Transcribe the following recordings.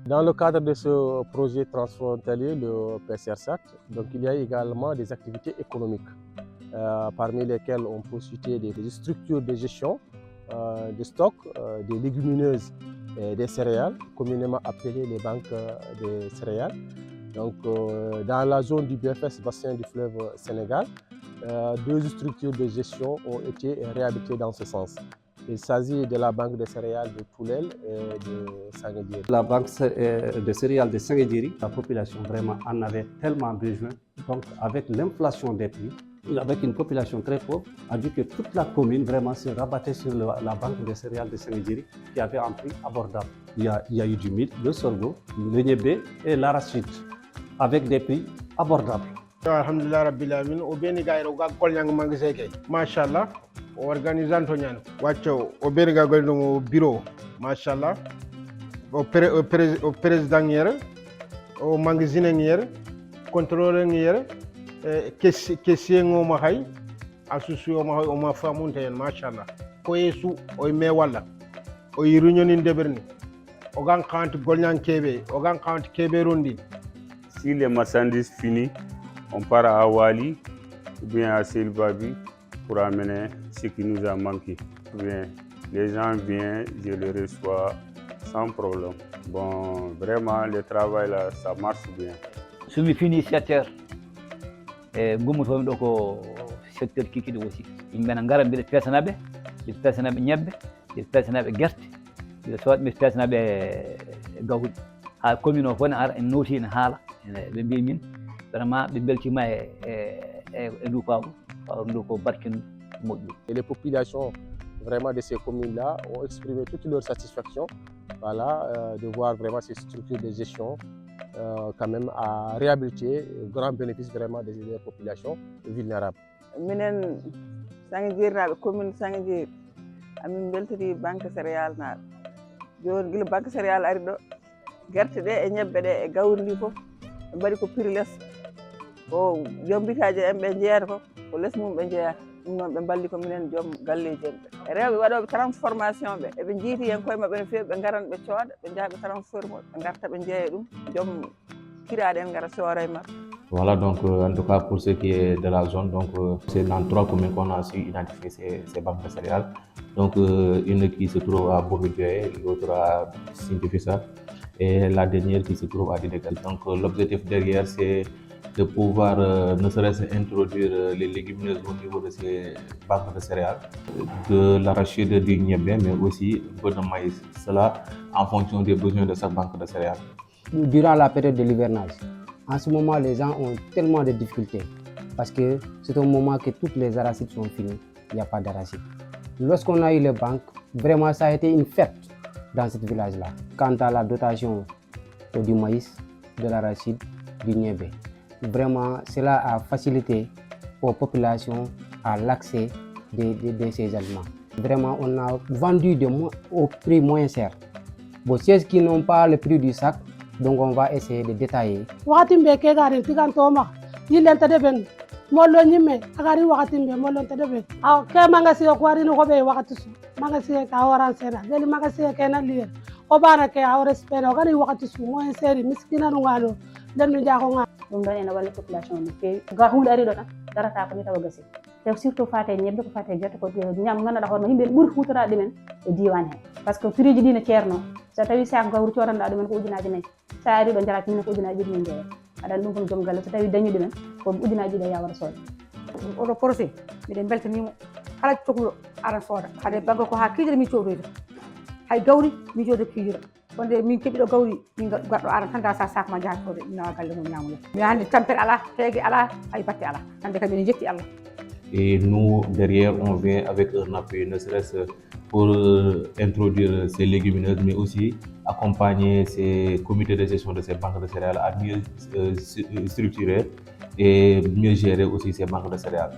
Dans le cadre de ce projet transfrontalier, le PCRSAT, donc il y a également des activités économiques, parmi lesquelles on peut citer des structures de gestion de stock, des légumineuses et des céréales, communément appelées les banques des céréales. Donc, dans la zone du BFS bassin du fleuve Sénégal, deux structures de gestion ont été réhabilitées dans ce sens. Il s'agit de la banque de céréales de Toulel et de Sangadjiri. La banque de céréales de Sangadjiri, la population vraiment en avait tellement besoin. Donc avec l'inflation des prix, avec une population très pauvre, a dit que toute la commune vraiment se rabattait sur la banque de céréales de Sangadjiri qui avait un prix abordable. Il y a eu du mil, le sorgho, le niébé et l'arachide avec des prix abordables. Alhamdulillah rabbil alamin o beni gairo ga kolnyang mangese ke machallah o organisant to nyano wacco o beni ga golno mo bureau machallah o président yere o magazine yere contrôleur yere caissier ngoma hay asusu o ma hay o ma famunte en machallah ko yesu o me wala o réunion in deberni o gan kant golnyang kebe o gan kant kebe rondi. Si les marchandises finissent, on part à Awali ou bien à Silbabi pour amener ce qui nous a manqué. Ou bien, les gens viennent, je les reçois sans problème. Bon, vraiment, le travail là, ça marche bien. Je suis initiateur. Gomuto mi ɗo ko secteur kikiɗe aussi yimɓe ne ngara mbiɗa pesanaɓe ñebbe mbiɗa pesanaɓe guerte mbiɗa sowaɗ mbiɗa pesanaɓe gawri ha commune o fof ne ara en noti ne haala ɓe mbi min vraiment ɓe beltima e ndu fawru ndu ko barkinu moƴƴu. Et les populations vraiment de ces communes-là ont exprimé toute leur satisfaction, voilà, de voir vraiment ces structures de gestion quand même à réhabiliter au grand bénéfice vraiment des populations vulnérables. Minen Sangadjiri commune Sangadjiri amin beltori banque céréale naɓe joni guila banque céréale ari ɗo guerte ɗe e ñebbe ɗe e gawri ndi fof ɓe mbaɗi ko prix less o jombitaji en ɓe jeeyata ko ko less mum ɓe jeeyata ɗum noon ɓe balli ko minen joom galleji en ɓe rewɓe waɗoɓe transformation ɓe eɓe jiiti hen koye mabɓe no fewi ɓe garan ɓe cooda ɓe jaaha ɓe transforme ɓe garta ɓe jeeya ɗum joom kiraɗe en gara soora e mabɓe. Voilà, donc en tout cas pour ce qui est de la zone, donc c'est dans 3 communes qu'on a su identifier ces banques de céréales. Donc une qui se trouve à Bourg-Gueye, l'autre à Sintefissa et la dernière qui se trouve à Didégal. Donc l'objectif derrière c'est de pouvoir ne serait-ce introduire les légumineuses au niveau de ces banques de céréales, de l'arachide, du niébé, mais aussi un peu de maïs. Cela en fonction des besoins de cette banque de céréales. Durant la période de l'hivernage, en ce moment, les gens ont tellement de difficultés parce que c'est au moment que toutes les arachides sont finies, il n'y a pas d'arachides. Lorsqu'on a eu les banques, vraiment ça a été une fête dans ce village-là. Quant à la dotation du maïs, de l'arachide, du niébé, vraiment cela a facilité aux populations à l'accès de ces aliments. Vraiment, on a vendu au prix moins cher. Bon, ceux qui n'ont pas le prix du sac, donc on va essayer de détailler. Wakati mbe ke gari tikan toma yilen tade ben mollo nyime agari wakati mbe mollo tade ben aw ke mangasi ko ari no be wakati su mangasi ka waran sena geli mangasi ke na lier o bana ke aw respect o gari wakati su mo en seri miskina no ngalo den no jaako nga dum do ena wala population ni ke ga hunde ari do tan darata ko ni taw gasi te surtout faate ñebbe ko faate jotto ko ñam ngana da hono yimbe buri futara dimen e diwan hen parce que prix ji dina cierno so tawi sak gawru coranda ɗumen ko ujunaji nayyi sa ari ɗo jaraki min ko ujunaji ɗi min jeeya aɗan ɗum kom joom galle so tawi dañi ɗumen ko ujunaji ɗi yawara sooda oɗo projet miɗen beltanimo kala cohluɗo aran sooda haade baggo ko ha kiijere min codoyta hay gawri mi joodo kiijira wonde min keeɓi ɗo gawri min gaɗɗo aran tan da sa sak ma jaha soode nawa galle mum ñamulo mi hande tampere ala heege ala hay batte ala hande kam ene jetti Allah. Et nous, derrière, on vient avec un appui, ne serait-ce pour introduire ces légumineuses, mais aussi accompagner ces comités de gestion de ces banques de céréales à mieux structurer et mieux gérer aussi ces banques de céréales.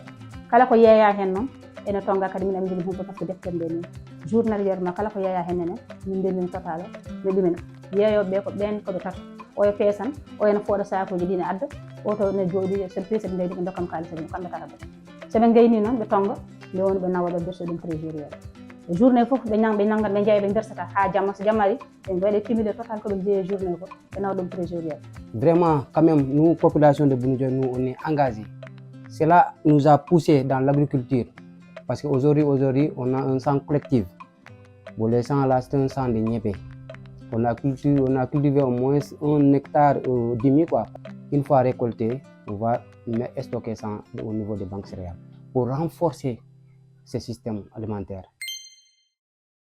Kala ko yeeya hen noon ene tonga kadi min amin jogi hunde parce que deftere nde ni journalièrement kala ko yeeya hen nene min ndemin total ɓe ɗumen yeeyoɓe ɓe ko ɓen koɓe tato oye peesan oyene fooɗa sakuji ɗi ne adda oto ne jooɗi sen peesat ndeydi ɓe dokkam kalis ɓe kamɓe tata ɓe soɓe gayni noon ɓe tonga nde woni ɓe nawa ɓe berso ɗum trésoriére journée fof ɓe nangat ɓe jeeya ɓe dersata ha jamma so jammari ɓe waɗe cumulé total koɓe jeeya journée ko ɓe nawa ɗum trésorier. Vraiment, quand même, nous, population de Bounidioy, nous, on est engagés. Cela nous a poussé dans l'agriculture. Parce qu'aujourd'hui, on a un sang collectif. Bon, le sang là, c'est un sang de Niépé. On a cultivé au moins 1 hectare demi, quoi. Une fois récolté, on va stocker ça au niveau des banques céréales pour renforcer ce système alimentaire.